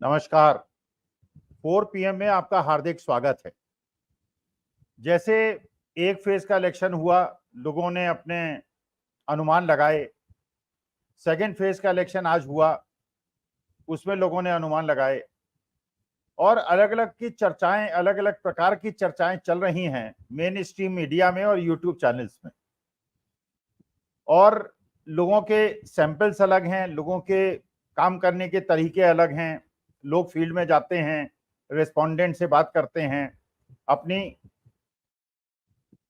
नमस्कार। 4 पीएम में आपका हार्दिक स्वागत है। जैसे एक फेज का इलेक्शन हुआ, लोगों ने अपने अनुमान लगाए। सेकंड फेज का इलेक्शन आज हुआ, उसमें लोगों ने अनुमान लगाए और अलग अलग प्रकार की चर्चाएं चल रही हैं मेन स्ट्रीम मीडिया में और यूट्यूब चैनल्स में। और लोगों के सैंपल्स अलग हैं, लोगों के काम करने के तरीके अलग हैं। लोग फील्ड में जाते हैं, रेस्पोंडेंट से बात करते हैं, अपनी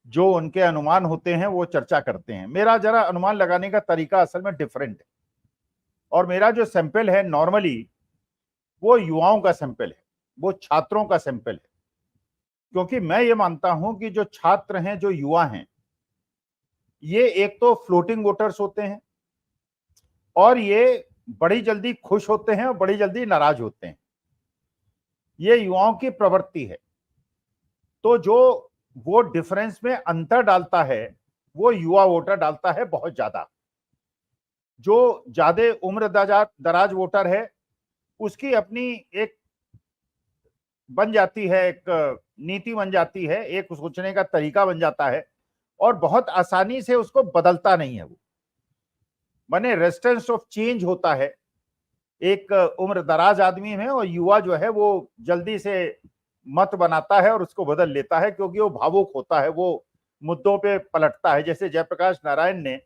जो उनके अनुमान होते हैं वो चर्चा करते हैं। मेरा जरा अनुमान लगाने का तरीका असल में डिफरेंट है और मेरा जो सैंपल है नॉर्मली वो युवाओं का सैंपल है, वो छात्रों का सैंपल है। क्योंकि मैं ये मानता हूं कि जो छात्र हैं, जो युवा हैं, ये एक तो फ्लोटिंग वोटर्स होते हैं और ये बड़ी जल्दी खुश होते हैं और बड़ी जल्दी नाराज होते हैं। ये युवाओं की प्रवृत्ति है। तो जो वो डिफरेंस में अंतर डालता है वो युवा वोटर डालता है बहुत ज्यादा। जो ज्यादा उम्र दराज वोटर है उसकी अपनी एक बन जाती है, एक नीति बन जाती है, एक सोचने का तरीका बन जाता है और बहुत आसानी से उसको बदलता नहीं है। वो माने रेजिस्टेंस ऑफ चेंज होता है एक उम्र दराज आदमी में, और युवा जो है वो जल्दी से मत बनाता है और उसको बदल लेता है क्योंकि वो भावुक होता है, वो मुद्दों पे पलटता है। जैसे जयप्रकाश नारायण ने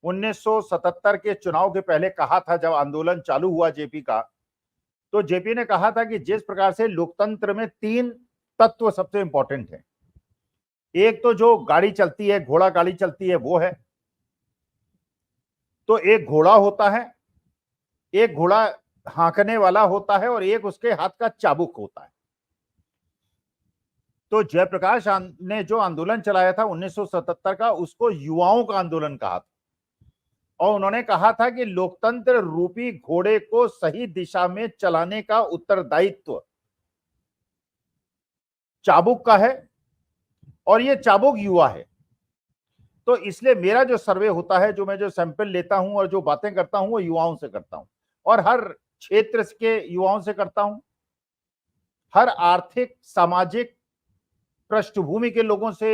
1977 के चुनाव के पहले कहा था, जब आंदोलन चालू हुआ जेपी का, तो जेपी ने कहा था कि जिस प्रकार से लोकतंत्र में 3 तत्व सबसे इंपॉर्टेंट है। एक तो जो गाड़ी चलती है, घोड़ा गाड़ी चलती है, वो है। तो एक घोड़ा होता है, एक घोड़ा हाँकने वाला होता है और एक उसके हाथ का चाबुक होता है। तो जयप्रकाश ने जो आंदोलन चलाया था 1977 का, उसको युवाओं का आंदोलन कहा था और उन्होंने कहा था कि लोकतंत्र रूपी घोड़े को सही दिशा में चलाने का उत्तरदायित्व चाबुक का है और ये चाबुक युवा है। तो इसलिए मेरा जो सर्वे होता है, जो मैं जो सैंपल लेता हूं और जो बातें करता हूं, वो युवाओं से करता हूं और हर क्षेत्र के युवाओं से करता हूं, हर आर्थिक सामाजिक पृष्ठभूमि के लोगों से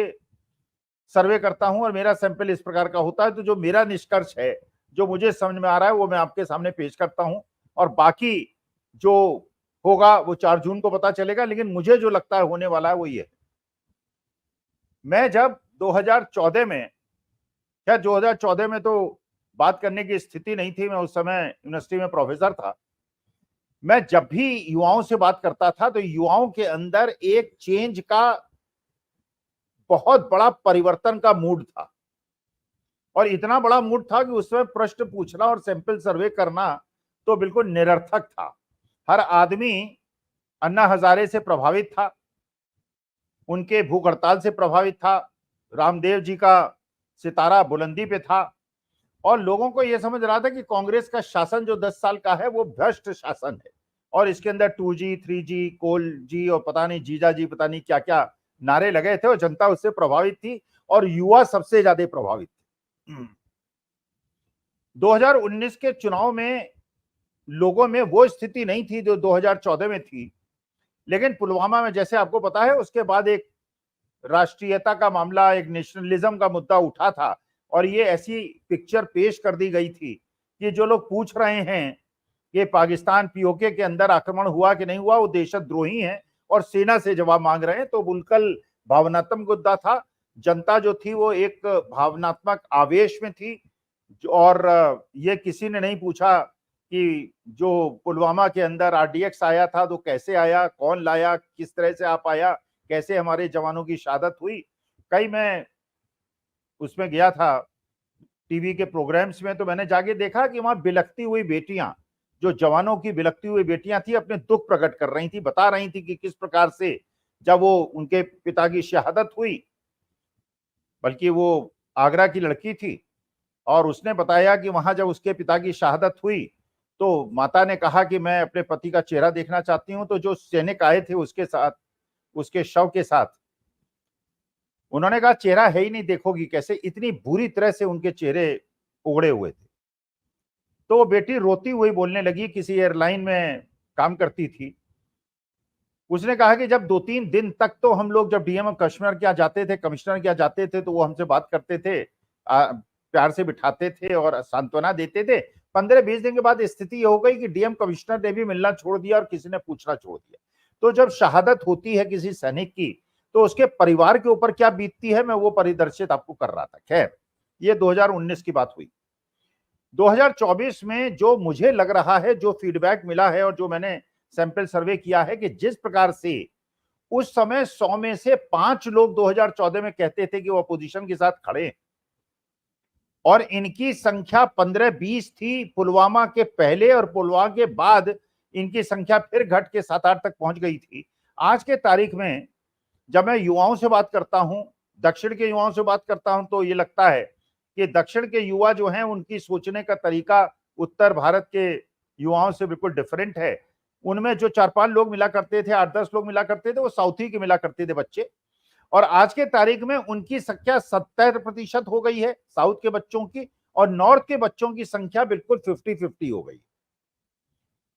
सर्वे करता हूं और मेरा सैंपल इस प्रकार का होता है। तो जो मेरा निष्कर्ष है, जो मुझे समझ में आ रहा है, वो मैं आपके सामने पेश करता हूं और बाकी जो होगा वो 4 जून को पता चलेगा। लेकिन मुझे जो लगता है होने वाला है वो ये है। मैं जब 2014 में, क्या 2014 में तो बात करने की स्थिति नहीं थी, मैं उस समय यूनिवर्सिटी में प्रोफेसर था। मैं जब भी युवाओं से बात करता था तो युवाओं के अंदर एक चेंज का बहुत बड़ा परिवर्तन का मूड था और इतना बड़ा मूड था कि उसमें प्रश्न पूछना और सैंपल सर्वे करना तो बिल्कुल निरर्थक था। हर आदमी अन्ना हजारे से प्रभावित था, उनके भूख हड़ताल से प्रभावित था, रामदेव जी का सितारा बुलंदी पे था और लोगों को यह समझ रहा था कि कांग्रेस का शासन जो 10 साल का है वो भ्रष्ट शासन है और इसके अंदर 2G 3G कोल जी और पता नहीं जीजा जी, पता नहीं क्या क्या नारे लगे थे और जनता उससे प्रभावित थी और युवा सबसे ज्यादा प्रभावित थे। 2019 के चुनाव में लोगों में वो स्थिति नहीं थी जो 2014 में थी, लेकिन पुलवामा में, जैसे आपको पता है, उसके बाद एक राष्ट्रीयता का मामला, एक नेशनलिज्म का मुद्दा उठा था और ये ऐसी पिक्चर पेश कर दी गई थी कि जो लोग पूछ रहे हैं कि पाकिस्तान पीओके के अंदर आक्रमण हुआ कि नहीं हुआ, वो देशद्रोही हैं और सेना से जवाब मांग रहे हैं। तो बिल्कुल भावनात्मक मुद्दा था। जनता जो थी वो एक भावनात्मक आवेश में थी और ये किसी ने नहीं पूछा कि जो पुलवामा के अंदर RDX आया था तो कैसे आया, कौन लाया, किस तरह से आप आया, कैसे हमारे जवानों की शहादत हुई। कई मैं उसमें गया था टीवी के प्रोग्राम्स में, तो मैंने जाके देखा कि वहां बिलखती हुई बेटियां, जो जवानों की बिलखती हुई बेटियां थी, अपने दुख प्रकट कर रही थी, बता रही थी कि किस प्रकार से जब वो उनके पिता की शहादत हुई, बल्कि वो आगरा की लड़की थी और उसने बताया कि वहां जब उसके पिता की शहादत हुई तो माता ने कहा कि मैं अपने पति का चेहरा देखना चाहती हूं। तो जो सैनिक आए थे उसके साथ, उसके शव के साथ, उन्होंने कहा चेहरा है ही नहीं, देखोगी कैसे, इतनी बुरी तरह से उनके चेहरे उगड़े हुए थे। तो वो बेटी रोती हुई बोलने लगी, किसी एयरलाइन में काम करती थी, उसने कहा कि जब 2-3 दिन तक तो हम लोग जब डीएम कमिश्नर क्या जाते थे, कमिश्नर क्या जाते थे, तो वो हमसे बात करते थे, प्यार से बिठाते थे और सांत्वना देते थे। 15-20 दिन के बाद स्थिति ये हो गई कि डीएम कमिश्नर ने भी मिलना छोड़ दिया और किसी ने पूछना छोड़ दिया। तो जब शहादत होती है किसी सैनिक की, तो उसके परिवार के ऊपर क्या बीतती है, मैं वो परिदर्शित आपको कर रहा था। खैर, ये 2019 की बात हुई। 2024 में जो मुझे लग रहा है, जो फीडबैक मिला है और जो मैंने सैंपल सर्वे किया है, कि जिस प्रकार से उस समय 100 में से 5 लोग 2014 में कहते थे कि वो अपोजिशन के साथ खड़े, और इनकी संख्या 15-20 थी पुलवामा के पहले, और पुलवामा के बाद इनकी संख्या फिर घट के 7-8 तक पहुंच गई थी। आज के तारीख में जब मैं युवाओं से बात करता हूं, दक्षिण के युवाओं से बात करता हूं, तो ये लगता है कि दक्षिण के युवा जो हैं, उनकी सोचने का तरीका उत्तर भारत के युवाओं से बिल्कुल डिफरेंट है। उनमें जो 4-5 लोग मिला करते थे, 8-10 लोग मिला करते थे, वो साउथी के मिला करते थे बच्चे, और आज के तारीख में उनकी संख्या 70% हो गई है साउथ के बच्चों की, और नॉर्थ के बच्चों की संख्या बिल्कुल 50-50 हो गई।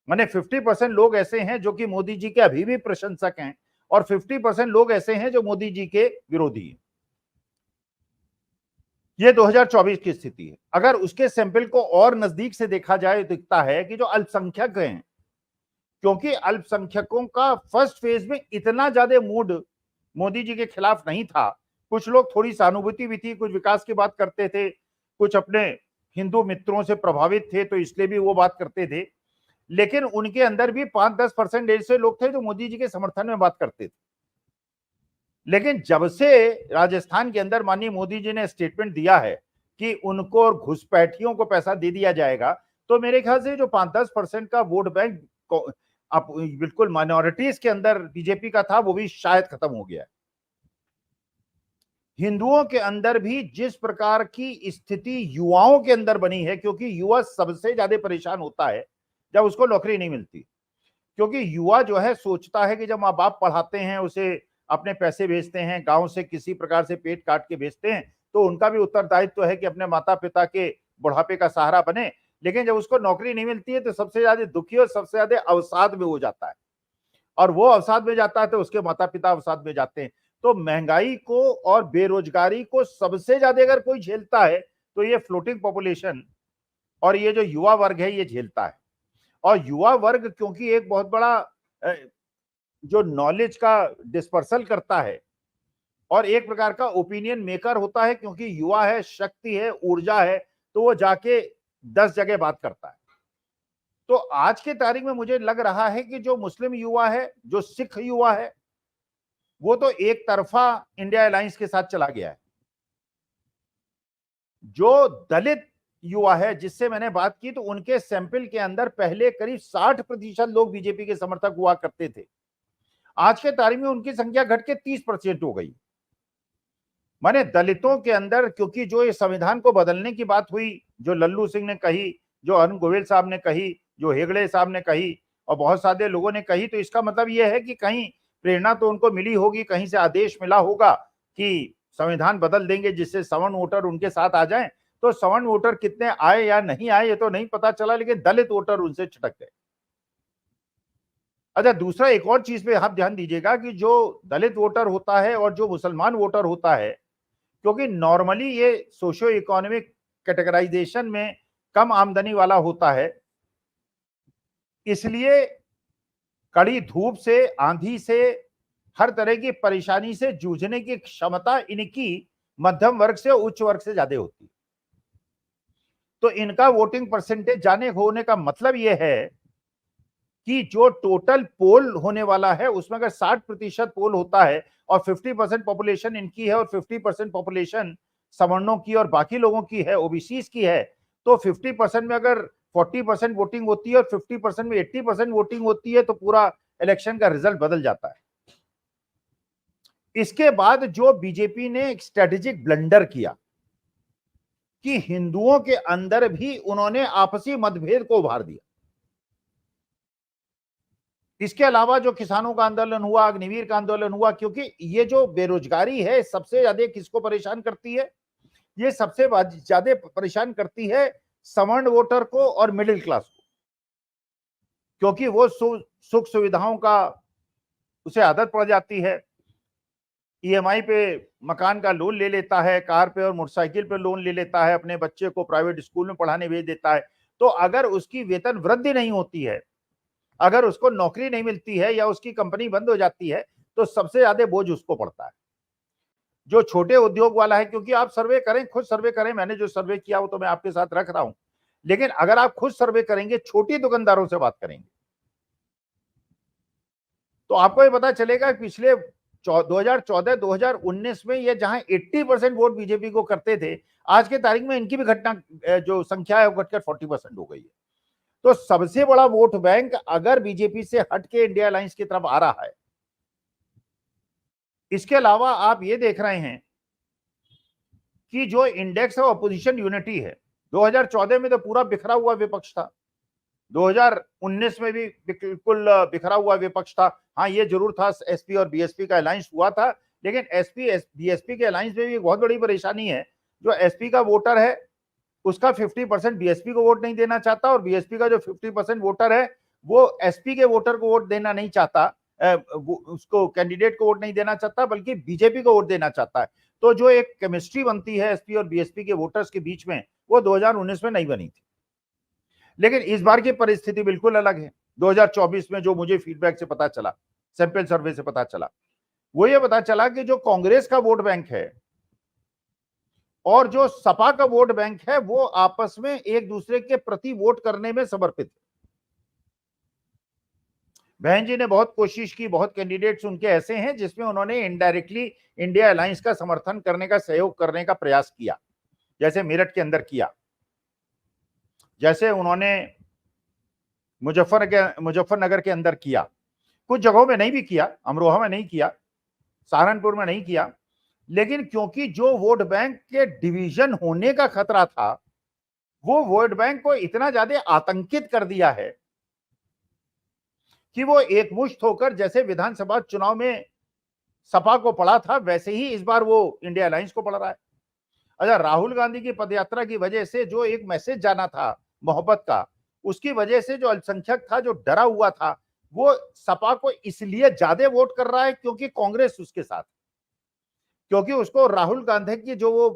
माने 50% लोग ऐसे हैं जो कि मोदी जी के अभी भी प्रशंसक हैं, और 50% लोग ऐसे हैं जो मोदी जी के विरोधी हैं। ये 2024 की स्थिति है। अगर उसके सैंपल को और नजदीक से देखा जाए तो दिखता है कि जो अल्पसंख्यक हैं, क्योंकि अल्पसंख्यकों का फर्स्ट फेज में इतना ज्यादा मूड मोदी जी के खिलाफ नहीं था। कुछ लोग थोड़ी सहानुभूति भी थी, कुछ विकास की बात करते थे, कुछ अपने हिंदू मित्रों से प्रभावित थे तो इसलिए भी वो बात करते थे, लेकिन उनके अंदर भी 5-10% ऐसे लोग थे जो मोदी जी के समर्थन में बात करते थे। लेकिन जब से राजस्थान के अंदर माननीय मोदी जी ने स्टेटमेंट दिया है कि उनको और घुसपैठियों को पैसा दे दिया जाएगा, तो मेरे ख्याल से जो 5-10% का वोट बैंक अब बिल्कुल माइनॉरिटीज के अंदर बीजेपी का था, वो भी शायद खत्म हो गया है। हिंदुओं के अंदर भी जिस प्रकार की स्थिति युवाओं के अंदर बनी है, क्योंकि युवा सबसे ज्यादा परेशान होता है जब उसको नौकरी नहीं मिलती, क्योंकि युवा जो है सोचता है कि जब माँ बाप पढ़ाते हैं, उसे अपने पैसे भेजते हैं, गांव से किसी प्रकार से पेट काट के भेजते हैं, तो उनका भी उत्तरदायित्व है कि अपने माता पिता के बुढ़ापे का सहारा बने। लेकिन जब उसको नौकरी नहीं मिलती है तो सबसे ज्यादा दुखी और सबसे ज्यादा अवसाद में हो जाता है, और वो अवसाद में जाता है तो उसके माता पिता अवसाद में जाते हैं। तो महंगाई को और बेरोजगारी को सबसे ज्यादा अगर कोई झेलता है तो ये फ्लोटिंग पॉपुलेशन और ये जो युवा वर्ग है ये झेलता है। और युवा वर्ग क्योंकि एक बहुत बड़ा जो नॉलेज का डिस्पर्सल करता है और एक प्रकार का ओपिनियन मेकर होता है, क्योंकि युवा है, शक्ति है, ऊर्जा है, तो वो जाके 10 जगह बात करता है। तो आज के तारीख में मुझे लग रहा है कि जो मुस्लिम युवा है, जो सिख युवा है, वो तो एक तरफा इंडिया अलायंस के साथ चला गया है। जो दलित युवा है जिससे मैंने बात की, तो उनके सैंपल के अंदर पहले करीब 60% लोग बीजेपी के समर्थक हुआ करते थे, आज के तारीख में उनकी संख्या घट के 30% हो गई। माने दलितों के अंदर, क्योंकि जो ये संविधान को बदलने की बात हुई, जो लल्लू सिंह ने कही, जो अरुण गोविल साहब ने कही, जो हेगड़े साहब ने कही और बहुत सारे लोगों ने कही, तो इसका मतलब यह है कि कहीं प्रेरणा तो उनको मिली होगी, कहीं से आदेश मिला होगा कि संविधान बदल देंगे जिससे सवर्ण वोटर उनके साथ आ जाएं। तो सवर्ण वोटर कितने आए या नहीं आए ये तो नहीं पता चला, लेकिन दलित वोटर उनसे छिटक गए। अच्छा, दूसरा एक और चीज पे आप ध्यान दीजिएगा कि जो दलित वोटर होता है और जो मुसलमान वोटर होता है, क्योंकि नॉर्मली ये सोशियो इकोनॉमिक कैटेगराइजेशन में कम आमदनी वाला होता है, इसलिए कड़ी धूप से, आंधी से, हर तरह की परेशानी से जूझने की क्षमता इनकी मध्यम वर्ग से, उच्च वर्ग से ज्यादा होती है। तो इनका वोटिंग परसेंटेज जाने होने का मतलब यह है कि जो टोटल पोल होने वाला है उसमें अगर 60% पोल होता है और 50% पॉपुलेशन इनकी है और 50% पॉपुलेशन सवर्णों की और बाकी लोगों की है, ओबीसीज की है, तो 50% में अगर 40% वोटिंग होती है और 50% में 80% वोटिंग होती है, तो पूरा इलेक्शन का रिजल्ट बदल जाता है। इसके बाद जो बीजेपी ने एक स्ट्रेटेजिक ब्लंडर किया कि हिंदुओं के अंदर भी उन्होंने आपसी मतभेद को उभार दिया। इसके अलावा जो किसानों का आंदोलन हुआ, अग्निवीर का आंदोलन हुआ, क्योंकि ये जो बेरोजगारी है सबसे ज्यादा किसको परेशान करती है, ये सबसे ज्यादा परेशान करती है सवर्ण वोटर को और मिडिल क्लास को। क्योंकि वो सुख सुविधाओं का उसे आदत पड़ जाती है। ईएमआई पे मकान का लोन ले लेता है, कार पे और मोटरसाइकिल पे लोन ले लेता है, अपने बच्चे को प्राइवेट स्कूल में पढ़ाने भेज देता है। तो अगर उसकी वेतन वृद्धि नहीं होती है, अगर उसको नौकरी नहीं मिलती है या उसकी कंपनी बंद हो जाती है, तो सबसे ज्यादा बोझ उसको पड़ता है, जो छोटे उद्योग वाला है। क्योंकि आप सर्वे करें, खुद सर्वे करें, मैंने जो सर्वे किया वो तो मैं आपके साथ रख रहा हूं, लेकिन अगर आप खुद सर्वे करेंगे, छोटी दुकानदारों से बात करेंगे, तो आपको ये पता चलेगा कि पिछले 2014-2019 में ये जहां 80% वोट बीजेपी को करते थे, आज के तारीख में इनकी भी घटना जो संख्या है वो घटकर 40% हो गई है। तो सबसे बड़ा वोट बैंक अगर बीजेपी से हटके इंडिया अलायंस की तरफ आ रहा है। इसके अलावा आप ये देख रहे हैं कि जो इंडेक्स ऑफ अपोजिशन यूनिटी है, 2014 में तो पूरा बिखरा हुआ विपक्ष था, 2019 में भी बिल्कुल बिखरा हुआ विपक्ष था। हाँ, ये जरूर था एसपी और बीएसपी का अलायंस हुआ था, लेकिन एसपी बीएसपी के अलायंस में भी एक बहुत बड़ी परेशानी है। जो एसपी का वोटर है उसका 50% बीएसपी को वोट नहीं देना चाहता, और बीएसपी का जो 50% वोटर है वो एसपी के वोटर को वोट देना नहीं चाहता, उसको कैंडिडेट को वोट नहीं देना चाहता, बल्कि बीजेपी को वोट देना चाहता है। तो जो एक केमिस्ट्री बनती है एसपी और बीएसपी के वोटर्स के बीच में, वो 2019 में नहीं बनी थी। लेकिन इस बार की परिस्थिति बिल्कुल अलग है। 2024 में जो मुझे फीडबैक से पता चला, सैंपल सर्वे से पता चला, वो ये पता चला कि जो कांग्रेस का वोट बैंक है और जो सपा का वोट बैंक है, वो आपस में एक दूसरे के प्रति वोट करने में समर्पित है। बहन जी ने बहुत कोशिश की, बहुत कैंडिडेट्स उनके ऐसे हैं जिसमें उन्होंने इनडायरेक्टली इंडिया अलायंस का समर्थन करने का, सहयोग करने का प्रयास किया, जैसे मेरठ के अंदर किया, जैसे उन्होंने मुजफ्फरनगर के अंदर किया, कुछ जगहों में नहीं भी किया, अमरोहा में नहीं किया, सहारनपुर में नहीं किया। लेकिन क्योंकि जो वोट बैंक के डिवीजन होने का खतरा था, वो वोट बैंक को इतना ज्यादा आतंकित कर दिया है कि वो एकमुश्त होकर, जैसे विधानसभा चुनाव में सपा को पड़ा था, वैसे ही इस बार वो इंडिया अलायंस को पड़ रहा है। अच्छा, राहुल गांधी की पदयात्रा की वजह से जो एक मैसेज जाना था मोहब्बत का, उसकी वजह से जो अल्पसंख्यक था, जो डरा हुआ था, वो सपा को इसलिए ज्यादा वोट कर रहा है क्योंकि कांग्रेस उसके साथ, क्योंकि उसको राहुल गांधी की जो वो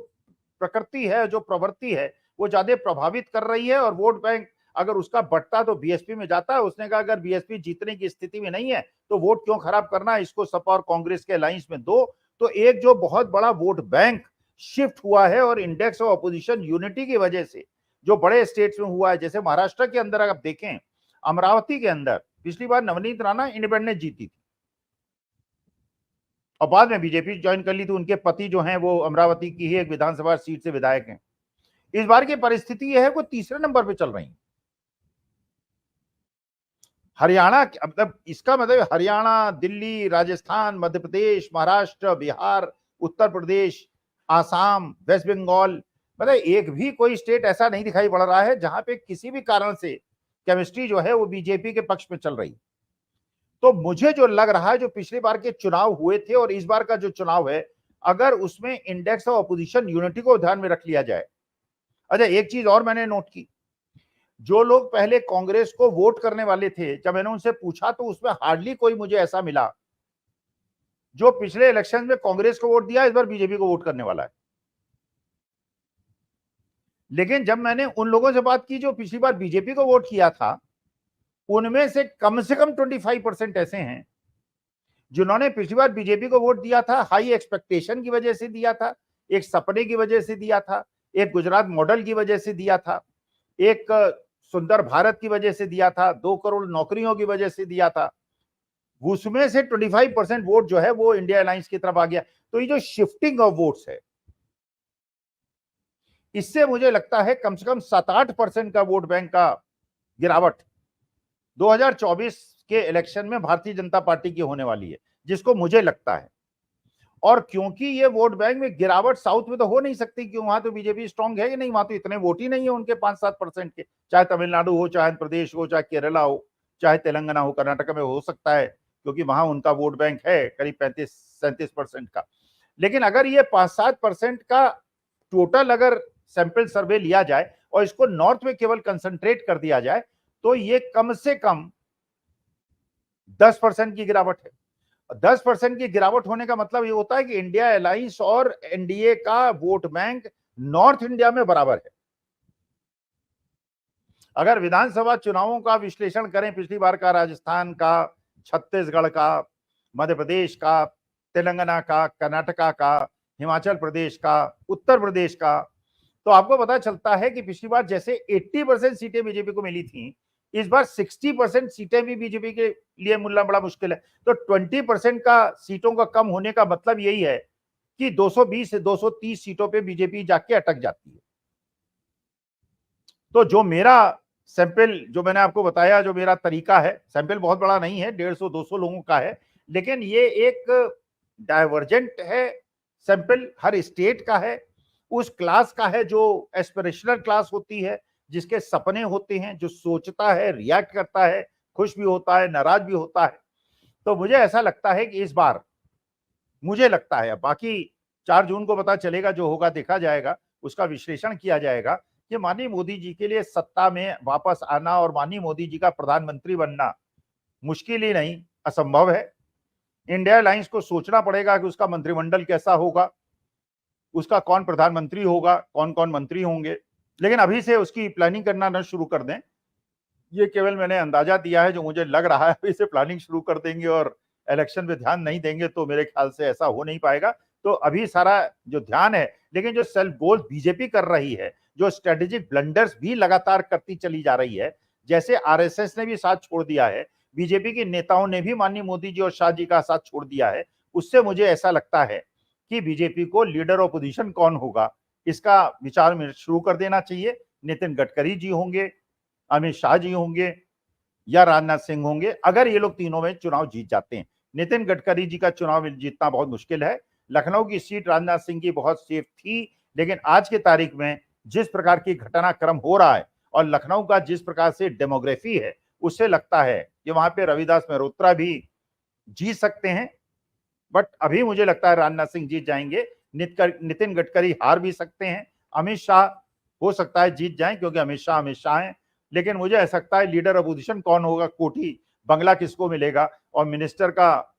प्रकृति है, जो प्रवृत्ति है, वो ज्यादा प्रभावित कर रही है। और वोट बैंक अगर उसका बढ़ता तो बीएसपी में जाता है। उसने कहा अगर बीएसपी जीतने की स्थिति में नहीं है तो वोट क्यों खराब करना, इसको सपा और कांग्रेस के अलायंस में दो। तो एक जो बहुत बड़ा वोट बैंक शिफ्ट हुआ है, और इंडेक्स ऑफ अपोजिशन यूनिटी की वजह से जो बड़े स्टेट्स में हुआ है, जैसे महाराष्ट्र के अंदर अगर आप देखें, अमरावती के अंदर पिछली बार नवनीत राणा इंडिपेंडेंट जीती थी और बाद में बीजेपी ज्वाइन कर ली थी। उनके पति जो हैं वो अमरावती की ही एक विधानसभा सीट से विधायक हैं। इस बार की परिस्थिति यह है वो तीसरे नंबर पे चल रही है। हरियाणा, मतलब इसका मतलब हरियाणा, दिल्ली, राजस्थान, मध्य प्रदेश, महाराष्ट्र, बिहार, उत्तर प्रदेश, आसाम, वेस्ट बंगाल, मतलब एक भी कोई स्टेट ऐसा नहीं दिखाई पड़ रहा है जहां पे किसी भी कारण से केमिस्ट्री जो है वो बीजेपी के पक्ष में चल रही। तो मुझे जो लग रहा है, जो पिछली बार के चुनाव हुए थे और इस बार का जो चुनाव है, अगर उसमें इंडेक्स ऑफ अपोजिशन यूनिटी को ध्यान में रख लिया जाए। अच्छा, एक चीज और मैंने नोट की, जो लोग पहले कांग्रेस को वोट करने वाले थे, जब मैंने उनसे पूछा तो उसमें हार्डली कोई मुझे ऐसा मिला जो पिछले इलेक्शन में कांग्रेस को वोट दिया इस बार बीजेपी को वोट करने वाला है। लेकिन जब मैंने उन लोगों से बात की जो पिछली बार बीजेपी को वोट किया था, उनमें से कम 25% ऐसे हैं जिन्होंने पिछली बार बीजेपी को वोट दिया था हाई एक्सपेक्टेशन की वजह से दिया था, एक सपने की वजह से दिया था, एक गुजरात मॉडल की वजह से दिया था, एक सुंदर भारत की वजह से दिया था, 2 करोड़ नौकरियों की वजह से दिया था। उसमें से 25% वोट जो है वो इंडिया अलायंस की तरफ आ गया। तो ये जो शिफ्टिंग ऑफ वोट्स है, इससे मुझे लगता है कम से कम 7-8% का वोट बैंक का गिरावट 2024 के इलेक्शन में भारतीय जनता पार्टी की होने वाली है, जिसको मुझे लगता है। और क्योंकि ये वोट बैंक में गिरावट साउथ में तो हो नहीं सकती, क्यों, वहां तो बीजेपी स्ट्रांग है कि नहीं, वहां तो इतने वोट ही नहीं है उनके 5-7% के, चाहे तमिलनाडु हो, चाहे प्रदेश हो, चाहे केरला हो, चाहे तेलंगाना हो, कर्नाटक में हो सकता है क्योंकि वहां उनका वोट बैंक है करीब 35-37% का। लेकिन अगर ये 5-7% का टोटल अगर सैंपल सर्वे लिया जाए और इसको नॉर्थ में केवल कंसंट्रेट कर दिया जाए, तो ये कम से कम 10% की गिरावट है। 10% की गिरावट होने का मतलब ये होता है कि इंडिया अलायंस और एनडीए का वोट बैंक नॉर्थ इंडिया में बराबर है। अगर विधानसभा चुनावों का विश्लेषण करें, पिछली बार का राजस्थान का, छत्तीसगढ़ का, मध्य प्रदेश का, तेलंगाना का, कर्नाटका का, हिमाचल प्रदेश का, उत्तर प्रदेश का, तो आपको पता चलता है कि पिछली बार जैसे 80% सीटें बीजेपी को मिली थी, इस बार 60% सीटें भी बीजेपी के लिए मिलना बड़ा मुश्किल है। तो 20% का सीटों का कम होने का मतलब यही है कि 220 से 230 सीटों पे बीजेपी जाके अटक जाती है। तो जो मेरा सैंपल, जो मैंने आपको बताया, जो मेरा तरीका है, सैंपल बहुत बड़ा नहीं है, 150-200 लोगों का है, लेकिन ये एक डाइवर्जेंट है सैंपल, हर स्टेट का है, उस क्लास का है जो एस्पिरेशनल क्लास होती है, जिसके सपने होते हैं, जो सोचता है, रिएक्ट करता है, खुश भी होता है, नाराज भी होता है। तो मुझे ऐसा लगता है कि इस बार, मुझे लगता है, बाकी 4 जून को पता चलेगा, जो होगा देखा जाएगा, उसका विश्लेषण किया जाएगा कि माननीय मोदी जी के लिए सत्ता में वापस आना और माननीय मोदी जी का प्रधानमंत्री बनना मुश्किल ही नहीं, असंभव है। इंडिया अलायंस को सोचना पड़ेगा कि उसका मंत्रिमंडल कैसा होगा, उसका कौन प्रधानमंत्री होगा, कौन कौन मंत्री होंगे, लेकिन अभी से उसकी प्लानिंग करना न शुरू कर दें। ये केवल मैंने अंदाजा दिया है, जो मुझे लग रहा है। अभी से प्लानिंग शुरू कर देंगे और इलेक्शन पे ध्यान नहीं देंगे तो मेरे ख्याल से ऐसा हो नहीं पाएगा। तो अभी सारा जो ध्यान है, लेकिन जो सेल्फ गोल्स बीजेपी कर रही है, जो स्ट्रेटेजिक ब्लंडर्स भी लगातार करती चली जा रही है, जैसे आरएसएस ने भी साथ छोड़ दिया है, बीजेपी के नेताओं ने भी माननीय मोदी जी और शाह जी का साथ छोड़ दिया है, उससे मुझे ऐसा लगता है कि बीजेपी को लीडर ऑपोजिशन कौन होगा, इसका विचार में शुरू कर देना चाहिए। नितिन गडकरी जी होंगे, अमित शाह जी होंगे या राजनाथ सिंह होंगे, अगर ये लोग तीनों में चुनाव जीत जाते हैं। नितिन गडकरी जी का चुनाव जीतना बहुत मुश्किल है। लखनऊ की सीट राजनाथ सिंह की बहुत सेफ थी, लेकिन आज की तारीख में जिस प्रकार की घटनाक्रम हो रहा है और लखनऊ का जिस प्रकार से डेमोग्राफी है, उससे लगता है कि वहां पे रविदास मेहरोत्रा भी जीत सकते हैं। बट अभी मुझे लगता है राजनाथ सिंह जीत जाएंगे। नितिन गडकरी हार भी सकते हैं, अमित शाह हो सकता है जीत जाएं, क्योंकि अमित शाह हैं, लेकिन मुझे ऐसा लगता है लीडर अपोजिशन कौन होगा, कोठी बंगला किसको मिलेगा और मिनिस्टर का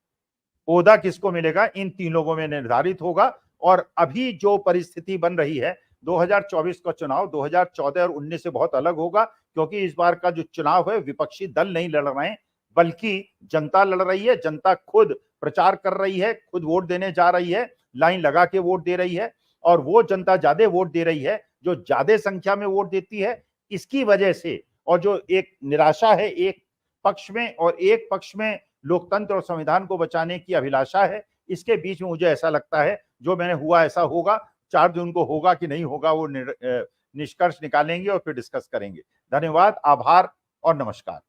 ओहदा किसको मिलेगा, इन 3 लोगों में निर्धारित होगा। और अभी जो परिस्थिति बन रही है, 2024 का चुनाव 2014 और 19 से बहुत अलग होगा, क्योंकि इस बार का जो चुनाव है, विपक्षी दल नहीं लड़ रहे हैं, बल्कि जनता लड़ रही है। जनता खुद प्रचार कर रही है, खुद वोट देने जा रही है, लाइन लगा के वोट दे रही है, और वो जनता ज्यादा वोट दे रही है जो ज्यादा संख्या में वोट देती है। इसकी वजह से, और जो एक निराशा है एक पक्ष में, और एक पक्ष में लोकतंत्र और संविधान को बचाने की अभिलाषा है, इसके बीच में मुझे ऐसा लगता है जो मैंने हुआ ऐसा होगा। 4 जून को होगा कि नहीं होगा, वो निष्कर्ष निकालेंगे और फिर डिस्कस करेंगे। धन्यवाद, आभार और नमस्कार।